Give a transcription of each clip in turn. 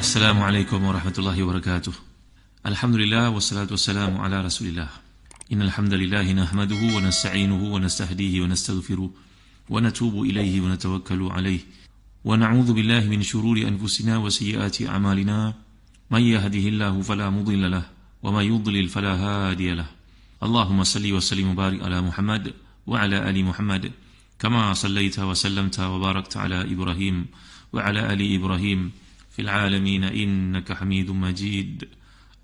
Assalamualaikum warahmatullahi wabarakatuh. Alhamdulillah wassalatu wassalamu ala Rasulillah. Innal hamdalillah nahmaduhu wa nasta'inuhu wa nastahdihi wa nastaghfiruh wa natubu ilaihi wa natawakkalu alaihi wa na'udzu billahi min shururi anfusina wa sayyiati a'malina. May yahdihillahu fala mudilla lahu wa may yudlil fala hadiya lahu. Allahumma salli wa sallim wa barik ala Muhammad wa ala ali Muhammad kama sallaita wa sallamta wa barakta ala Ibrahim wa ala ali Ibrahim fil alamin innaka Hamidum Majid.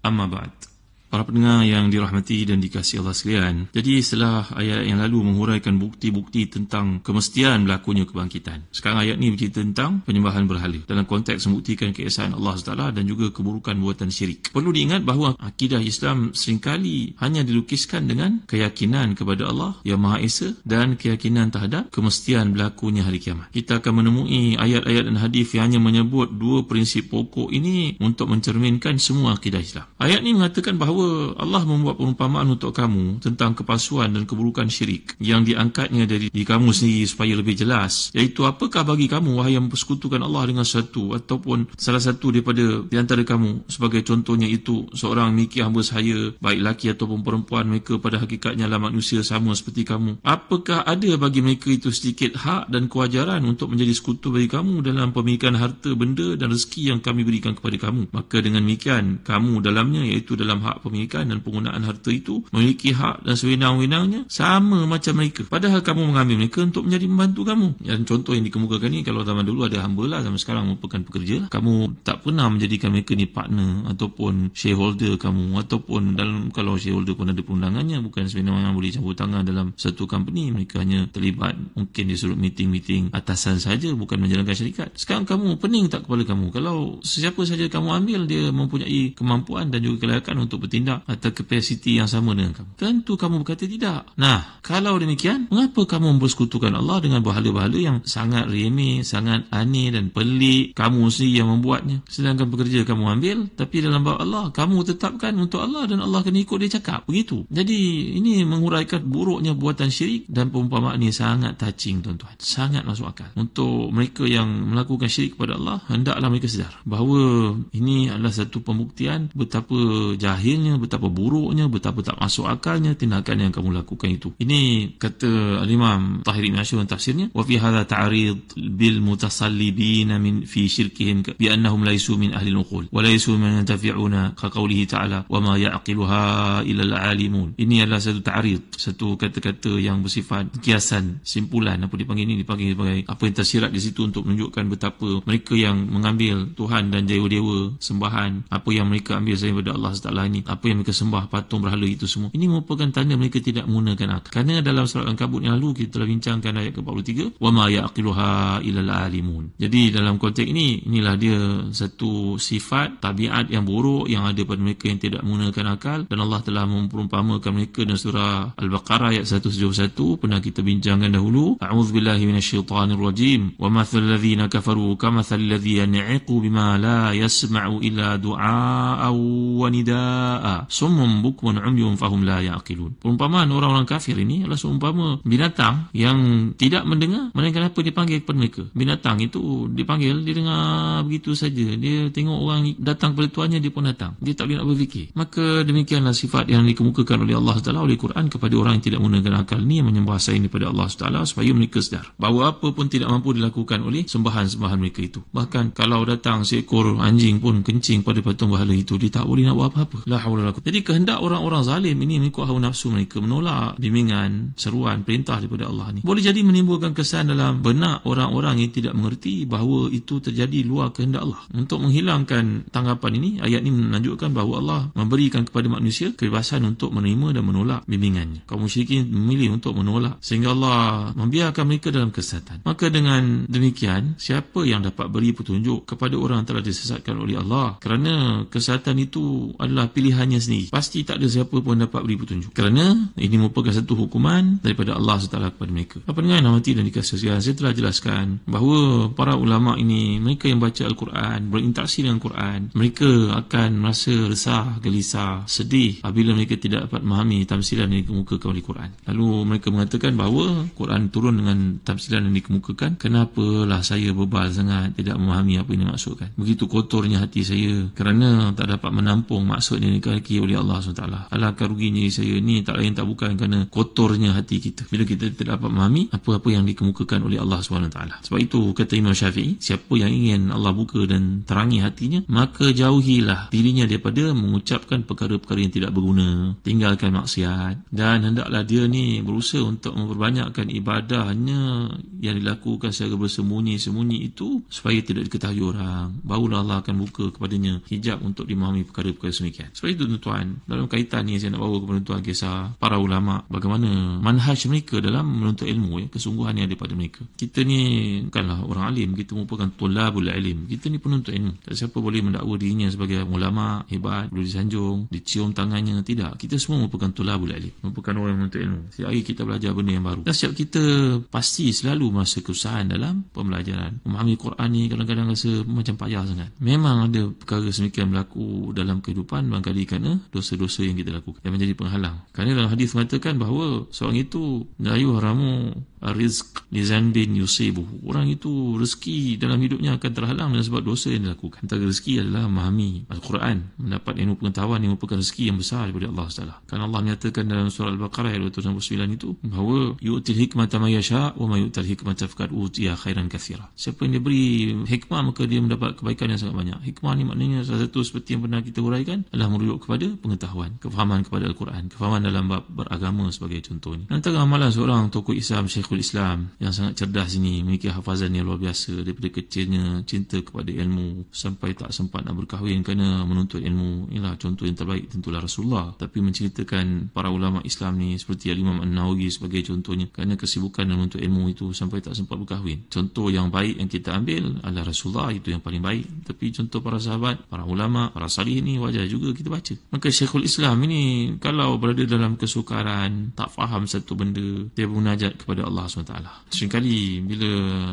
Amma ba'd. Para pendengar yang dirahmati dan dikasihi Allah sekalian, jadi setelah ayat yang lalu menghuraikan bukti-bukti tentang kemestian berlakunya kebangkitan, sekarang ayat ini bercerita tentang penyembahan berhala dalam konteks membuktikan keesaan Allah SWT dan juga keburukan buatan syirik. Perlu diingat bahawa akidah Islam seringkali hanya dilukiskan dengan keyakinan kepada Allah yang Maha Esa dan keyakinan terhadap kemestian berlakunya hari kiamat. Kita akan menemui ayat-ayat dan hadis yang hanya menyebut dua prinsip pokok ini untuk mencerminkan semua akidah Islam. Ayat ini mengatakan bahawa Allah membuat perumpamaan untuk kamu tentang kepalsuan dan keburukan syirik yang diangkatnya dari kamu sendiri supaya lebih jelas, iaitu apakah bagi kamu wahai yang mempersekutukan Allah dengan satu ataupun salah satu daripada di antara kamu, sebagai contohnya itu seorang memiliki hamba sahaya baik laki ataupun perempuan, mereka pada hakikatnya adalah manusia sama seperti kamu. Apakah ada bagi mereka itu sedikit hak dan kewajaran untuk menjadi sekutu bagi kamu dalam pemilikan harta, benda dan rezeki yang kami berikan kepada kamu? Maka dengan demikian kamu dalamnya, iaitu dalam hak pemilikan dan penggunaan harta itu, memiliki hak dan sewenang-wenangnya sama macam mereka, padahal kamu mengambil mereka untuk menjadi membantu kamu. Dan contoh yang dikemukakan ini, kalau zaman dulu ada hamba lah, zaman sekarang merupakan pekerja, kamu tak pernah menjadikan mereka ni partner ataupun shareholder kamu, ataupun dalam, kalau shareholder pun ada perundangannya, bukan sewenang-wenang boleh campur tangan dalam satu company. Mereka hanya terlibat mungkin disuruh meeting-meeting atasan saja, bukan menjalankan syarikat. Sekarang kamu pening tak kepala kamu, kalau sesiapa saja kamu ambil, dia mempunyai kemampuan dan juga kelayakan untuk bertindak atau kapasiti yang sama dengan kamu? Tentu kamu berkata tidak. Nah, kalau demikian, mengapa kamu mempersekutukan Allah dengan berhala-berhala yang sangat remeh, sangat aneh dan pelik? Kamu sendiri yang membuatnya, sedangkan pekerja kamu ambil, tapi dalam bab Allah kamu tetapkan untuk Allah dan Allah kena ikut dia cakap. Begitu. Jadi ini menguraikan buruknya buatan syirik, dan perumpamaan ini sangat touching tuan-tuan, sangat masuk akal. Untuk mereka yang melakukan syirik kepada Allah, hendaklah mereka sedar bahawa ini adalah satu pembuktian betapa jahilnya, betapa buruknya, betapa tak masuk akalnya tindakan yang kamu lakukan itu. Ini kata Al-Imam Tahir Ibn Ashur dalam tafsirnya, wa fi hadha ta'rid bil mutasallibin min fi syirkihim bi annahum laysu min ahli al-uqul wa laysu man yantafi'una ka qawlihi ta'ala wa ma ya'qiluha illa al-alimun. Ini adalah satu ta'rid, satu kata-kata yang bersifat kiasan, simpulan. Apa dipanggil ini? Dipanggil sebagai apa yang tersirat di situ untuk menunjukkan betapa mereka yang mengambil Tuhan dan dewa-dewa sembahan, apa yang mereka ambil daripada Allah SWT ini, apa yang mereka sembah patung berhala itu semua, ini merupakan tanda mereka tidak menggunakan akal. Kerana dalam surat Al-Ankabut yang lalu kita telah bincangkan ayat ke-43, wa ma yaqiluha illal alimun. Jadi dalam konteks ini, inilah dia satu sifat tabiat yang buruk yang ada pada mereka yang tidak menggunakan akal, dan Allah telah memperumpamakan mereka dalam surah Al-Baqarah ayat 171, pernah kita bincangkan dahulu. A'udzubillahi minasyaitanirrajim, wa mathalul ladzina kafaru kamathalil ladzi yan'iqu bima la yasma'u illa du'a'a wa nidaa summum bukmun umyun fahum la yaqilun. Perumpamaan orang-orang kafir ini adalah seumpama binatang yang tidak mendengar melainkan apa dipanggil kepada mereka. Binatang itu dipanggil, dia dengar begitu saja. Dia tengok orang datang kepada tuannya, dia pun datang. Dia tak boleh nak berfikir. Maka demikianlah sifat yang dikemukakan oleh Allah SWT oleh Quran kepada orang yang tidak menggunakan akal ni, yang menyembah selain daripada Allah SWT, supaya mereka sedar bahawa apa pun tidak mampu dilakukan oleh sembahan-sembahan mereka itu. Bahkan kalau datang seekor anjing pun kencing pada patung berhala itu, dia tak boleh nak buat apa-apa. La haula wala quwwata. Jadi kehendak orang-orang zalim ini mengikut hawa nafsu mereka, menolak bimbingan, seruan, perintah daripada Allah ni, boleh jadi menimbulkan kesan dalam benak orang-orang yang tidak mengerti bahawa itu terjadi luar kehendak Allah. Untuk menghilangkan tanggapan ini, ayat ini menunjukkan bahawa Allah memberikan kepada manusia kebebasan untuk menerima dan menolak bimbingannya. Kaum musyrikin memilih untuk menolak, sehingga Allah membiarkan mereka dalam kesesatan. Maka dengan demikian, siapa yang dapat beri petunjuk kepada orang yang telah disesatkan oleh Allah? Kerana kesesatan itu adalah pilihan kesalahannya sendiri. Pasti tak ada siapa pun dapat beri petunjuk, kerana ini merupakan satu hukuman daripada Allah SWT kepada mereka. Apa dengan hati dan dikasihkan, saya telah jelaskan bahawa para ulama ini, mereka yang baca Al-Quran, berinteraksi dengan Quran, mereka akan merasa resah, gelisah, sedih apabila mereka tidak dapat memahami tamsilan yang dikemukakan oleh Quran. Lalu mereka mengatakan bahawa Quran turun dengan tamsilan yang dikemukakan, kenapalah saya bebal sangat tidak memahami apa yang dimaksudkan. Begitu kotornya hati saya kerana tak dapat menampung maksud yang dikehendaki oleh Allah SWT. Alangkah ruginya saya, ni tak lain tak bukan kerana kotornya hati kita bila kita tidak dapat memahami apa-apa yang dikemukakan oleh Allah SWT. Sebab itu kata Imam Syafi'i, siapa yang ingin Allah buka dan terangi hatinya, maka jauhilah dirinya daripada mengucapkan perkara-perkara yang tidak berguna, tinggalkan maksiat, dan hendaklah dia ni berusaha untuk memperbanyakkan ibadahnya yang dilakukan secara bersembunyi-sembunyi itu supaya tidak diketahui orang. Barulah Allah akan buka kepadanya hijab untuk dimahami perkara-perkara semikian. Sebab itu tuan-tuan, dalam kaitan ni saya nak bawa kepada tuan kisah para ulama, bagaimana manhaj mereka dalam menuntut ilmu, kesungguhan yang ada pada mereka. Kita ni bukanlah orang alim, kita merupakan tulabul ilm, kita ni penuntut ilmu. Tak siapa boleh mendakwa dirinya sebagai ulama hebat, boleh disanjung, dicium tangannya, tidak. Kita semua merupakan tulabul ilm, merupakan orang menuntut ilmu. Setiap hari kita belajar benda yang baru, dan setiap kita pasti selalu merasa kesusahan dalam pembelajaran. Memahami Quran ni kadang-kadang rasa macam payah sangat. Memang ada perkara semikian berlaku dalam kehidupan, barangkali kerana dosa-dosa yang kita lakukan yang menjadi penghalang. Kerana dalam hadis mengatakan bahawa seorang itu la yuhramu rizq li zanbin yusibuhu. Orang itu rezeki dalam hidupnya akan terhalang dengan sebab dosa yang dilakukan. Antara rezeki adalah memahami Al-Quran, mendapat ilmu pengetahuan yang merupakan rezeki yang besar daripada Allah SWT. Kerana Allah menyatakan dalam surah Al-Baqarah ayat 269 itu bahawa yu'til hikmata ma yasha' wa ma yu'tal hikmata faqad utiya khairan katsira. Siapa yang diberi hikmah maka dia mendapat kebaikan yang sangat banyak. Hikmah ni maknanya salah satu seperti yang pernah kita huraikan adalah merujuk kepada pengetahuan, kefahaman kepada Al-Quran, kefahaman dalam bab beragama sebagai contohnya. Antara amalan seorang tokoh Islam, Syekhul Islam yang sangat cerdas ini, memiliki hafazan yang luar biasa. Daripada kecilnya cinta kepada ilmu sampai tak sempat nak berkahwin kerana menuntut ilmu. Inilah contoh yang terbaik tentulah Rasulullah. Tapi menceritakan para ulama Islam ni seperti Imam An-Nawawi sebagai contohnya, kerana kesibukan menuntut ilmu itu sampai tak sempat berkahwin. Contoh yang baik yang kita ambil adalah Rasulullah, itu yang paling baik. Tapi contoh para sahabat, para ulama, para salih ni wajar juga kita baca. Maka Syekhul Islam ini kalau berada dalam kesukaran, tak faham satu benda, dia bermunajat kepada Allah SWT. Seringkali bila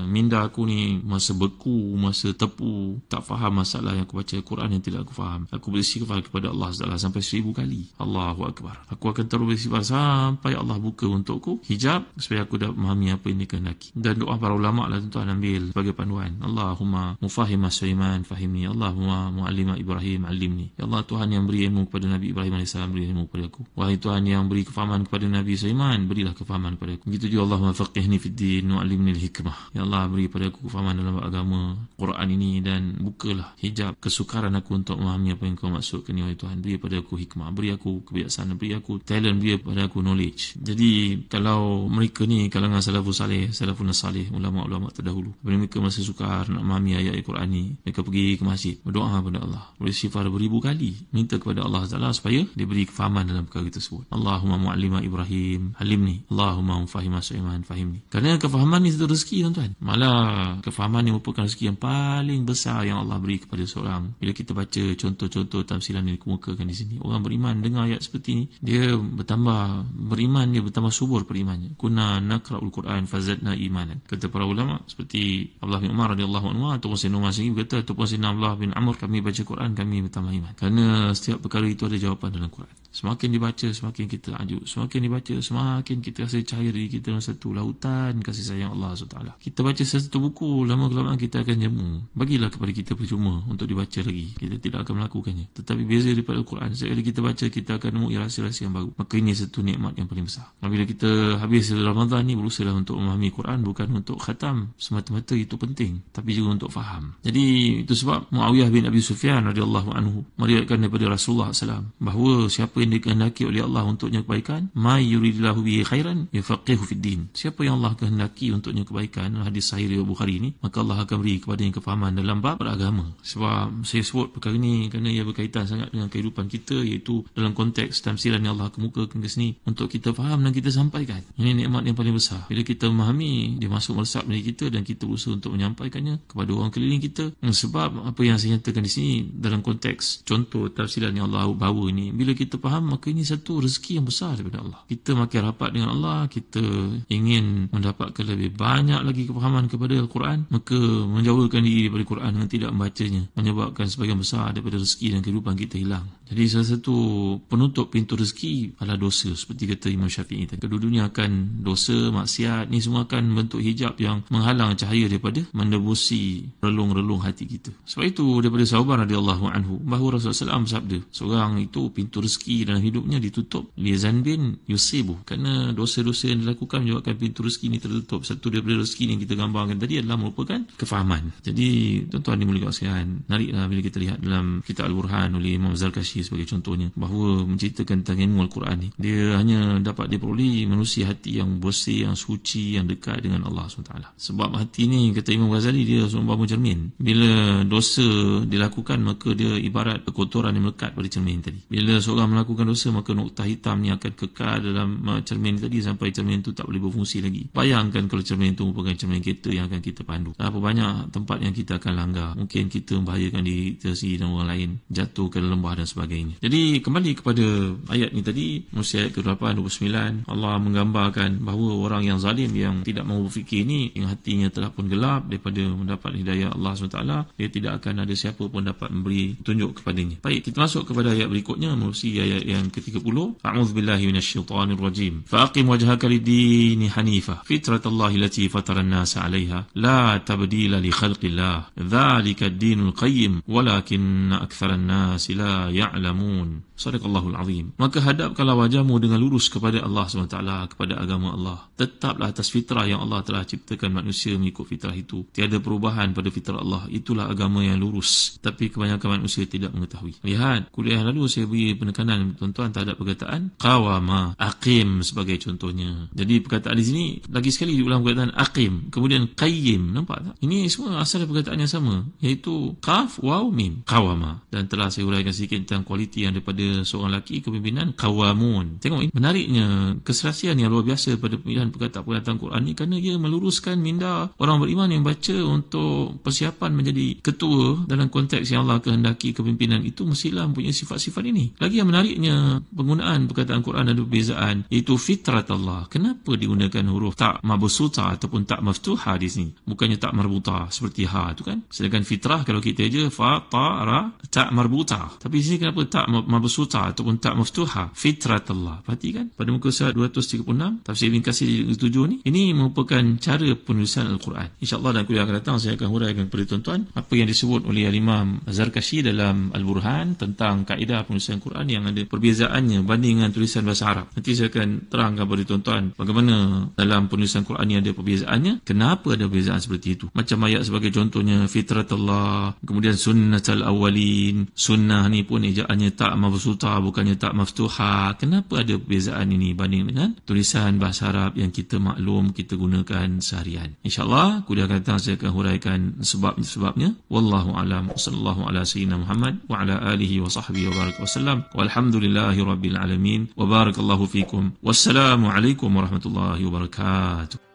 minda aku ni masa beku, masa tepu, tak faham masalah yang aku baca Quran yang tidak aku faham, aku beristighfar kepada Allah SWT sampai 1000 kali. Allahu Akbar. Aku akan terus beristighfar sampai Allah buka untukku hijab supaya aku dapat memahami apa yang dikehendaki. Dan doa para ulama lah tuan-tuan ambil sebagai panduan. Allahumma mufahimah Sulaiman fahimni, Allahumma mu'allima Ibrahim alimni. Ya Allah, Tuhan yang beri ilmu kepada Nabi Ibrahim AS, beri ilmu kepada aku. Wahai Tuhan yang beri kefahaman kepada Nabi Sulaiman, berilah kefahaman kepada aku. Begitu juga Allahumma faqihni fid din wa'allimni al-hikmah. Ya Allah, beri pada aku kefahaman dalam agama Quran ini dan bukalah hijab kesukaran aku untuk memahami apa yang kau maksudkan. Ya Tuhan, beri pada aku hikmah, beri aku kebijaksanaan, beri aku talent, beri pada aku knowledge. Jadi kalau mereka ni kalangan salafus salih, salafun salih, ulama-ulama terdahulu, mereka masih sukar nak memahami ayat Al-Quran ni, mereka pergi ke masjid, berdoa kepada Allah, beristighfar beribu kali, minta kepada Allah Taala supaya diberi kefahaman dalam perkara tersebut. Allahumma mu'allima Ibrahim alimni, Allahumma mufahimah Sulaiman fahimni. Kerana kefahaman ni satu rezeki tuan-tuan. Malah kefahaman ni merupakan rezeki yang paling besar yang Allah beri kepada seorang. Bila kita baca contoh-contoh tamsilan yang dikemukakan di sini, orang beriman dengar ayat seperti ini, dia bertambah beriman, dia bertambah subur perimannya. Kunna naqra'ul Quran fazadna imanan. Kata para ulama seperti Abdullah bin Umar radhiyallahu anhu ataupun Sayyidina Umar sendiri berkata, ataupun Sayyidina Abdullah bin Amr, kami baca Quran kami bertambah iman. Kerana setiap perkara itu ada jawapan dalam Quran. Semakin dibaca semakin kita lanjut, semakin dibaca semakin kita rasa cahaya diri kita dalam satu lautan kasih sayang Allah SWT. Kita baca satu buku, lama-kelamaan kita akan jemu. Bagilah kepada kita percuma untuk dibaca lagi, kita tidak akan melakukannya. Tetapi beza daripada Al-Quran, setiap kali kita baca kita akan menemui rahsia-rahsia yang baru. Maka ini satu nikmat yang paling besar. Bila kita habis Ramadan ni, berusaha untuk memahami Quran, bukan untuk khatam semata-mata, itu penting, tapi juga untuk faham. Jadi itu sebab Muawiyah bin Abi Sufyan radhiyallahu anhu meriwayatkan daripada Rasulullah SAW bahawa siapa yang dikehendaki oleh Allah untuknya kebaikan, may yuridillahu bihi khairan yufaqihu fid din. Siapa yang Allah kehendaki untuknya kebaikan, hadis sahih riwayat Bukhari ni, maka Allah akan beri kepadanya kefahaman dalam bab beragama. Sebab saya sebut perkara ni kerana ia berkaitan sangat dengan kehidupan kita, iaitu dalam konteks tamsilan yang Allah kemukakan ke sini untuk kita faham dan kita sampaikan. Ini nikmat yang paling besar. Bila kita memahami, dia masuk meresap diri kita dan kita berusaha untuk menyampaikannya kepada orang keliling kita. Sebab apa yang saya nyatakan di sini dalam konteks contoh tafsiran yang Allah bawa ini, bila kita faham, maka ini satu rezeki yang besar daripada Allah. Kita makin rapat dengan Allah, kita ingin mendapatkan lebih banyak lagi kefahaman kepada Al-Quran, maka menjauhkan diri daripada Quran dengan tidak membacanya menyebabkan sebagian besar daripada rezeki dan kehidupan kita hilang. Jadi salah satu penutup pintu rezeki adalah dosa, seperti kata Imam Syafi'i tadi. Kedua-duanya akan dosa, maksiat, ni semua akan bentuk hijab yang menghalang cahaya daripada mendebusi relung-relung hati kita. Sebab itu daripada sahabat radhiyallahu anhu bahawa Rasulullah SAW bersabda, seorang itu pintu rezeki dalam hidupnya ditutup li zanbin yusibu, kerana dosa-dosa yang dilakukan menyebabkan pintu rezeki ini tertutup. Satu daripada rezeki yang kita gambarkan tadi adalah merupakan kefahaman. Jadi tuan-tuan dimulakan sekalian, nariklah bila kita lihat dalam kitab Al-Burhan oleh Imam Zarkashi sebagai contohnya, bahawa menceritakan tentang ilmu Al-Quran ni, dia hanya dapat diperoleh manusia hati yang bersih, yang suci, yang dekat dengan Allah SWT. Sebab hati ni, kata Imam Ghazali, dia seumpama cermin. Bila dosa dilakukan, maka dia ibarat kotoran yang melekat pada cermin tadi. Bila seorang melakukan dosa, maka noktah hitam ni akan kekal dalam cermin tadi sampai cermin tu tak boleh berfungsi lagi. Bayangkan kalau cermin tu merupakan cermin kereta yang akan kita pandu. Berapa banyak tempat yang kita akan langgar. Mungkin kita membahayakan diri kita sendiri dan orang lain, jatuh ke lembah dan sebagainya. Jadi kembali kepada ayat ni tadi, muka ayat ke-8 29, Allah menggambarkan bahawa orang yang zalim, yang tidak mahu berfikir ni, yang hatinya telah pun gelap daripada mendapat hidayah Allah SWT, dia tidak akan ada siapa pun dapat memberi tunjuk kepadanya. Baik, kita masuk kepada ayat berikutnya, menerusi ayat yang ke-30. A'udzubillahi minasyaitanirrajim. Fa'aqim wajhaka lid-dini hanifah fitratallahi allati fataran nasa 'alaiha la tabdila li khalqillah dzalika ad-dinul qayyim walakinna aktsaran nasi la ya'lamun. Sadaqallahul azim. Maka hadapkanlah wajahmu dengan lurus kepada Allah SWT, kepada agama Allah. Tetaplah atas fitrah yang Allah telah ciptakan manusia mengikut fitrah itu. Tiada perubahan pada fitrah Allah. Itulah agama yang lurus. Tapi kebanyakan manusia tidak mengetahui. Lihat, kuliah lalu saya beri penekanan tuan-tuan terhadap perkataan qawama, aqim sebagai contohnya. Jadi perkataan di sini lagi sekali diulang perkataan aqim, kemudian qayyim. Nampak tak? Ini semua asal perkataan yang sama, iaitu qaf, waw, mim, qawama. Dan telah saya uraikan sedikit tentang kualiti yang daripada seorang lelaki kepimpinan, qawamun. Tengok ini menariknya keserasian yang luar biasa pada pemilihan perkataan Quran ni, kerana ia meluruskan minda orang beriman yang baca untuk persiapan menjadi ketua dalam konteks yang Allah kehendaki kepimpinan itu mestilah mempunyai sifat-sifat ini. Lagi yang menariknya, penggunaan perkataan Quran ada perbezaan, iaitu fitrat Allah. Kenapa digunakan huruf tak mabsuta ataupun tak maftuha di sini, bukannya tak marbuta seperti ha tu kan? Sedangkan fitrah kalau kita aja fa ta ra tak marbuta, tapi di sini kenapa tak mabsuta ataupun tak maftuha? Fitrat Allah. Perhatikan pada muka surat 236 tafsir Ibn Katsir jilid 7 ni, ini merupakan cara penulisan Al-Quran. InsyaAllah dalam kuliah akan datang saya akan huraikan kepada tuan-tuan apa yang disebut oleh Imam Zarkashi dalam Al-Burhan tentang kaedah penulisan Quran yang ada perbezaannya banding dengan tulisan bahasa Arab. Nanti saya akan terangkan kepada tuan-tuan bagaimana dalam penulisan Quran ni ada perbezaannya, kenapa ada perbezaan seperti itu. Macam ayat sebagai contohnya fitrat Allah, kemudian sunnatul awwalin, sunnah ni pun ejaannya tak mabsuta bukannya tak maftuha. Kenapa ada perbezaan ini banding dengan tulisan bahasa Arab yang kita maklum, kita gunakan seharian. InsyaAllah kuliah akan datang saya akan huraikan sebabnya. Wallahu a'lam. Sallallahu ala sayyidina Muhammad wa ala alihi wa sahbihi wa baraka wasallam. Walhamdulillahi rabbil alamin. Wa barakallahu fikum. Wassalamu alaikum warahmatullahi wabarakatuh.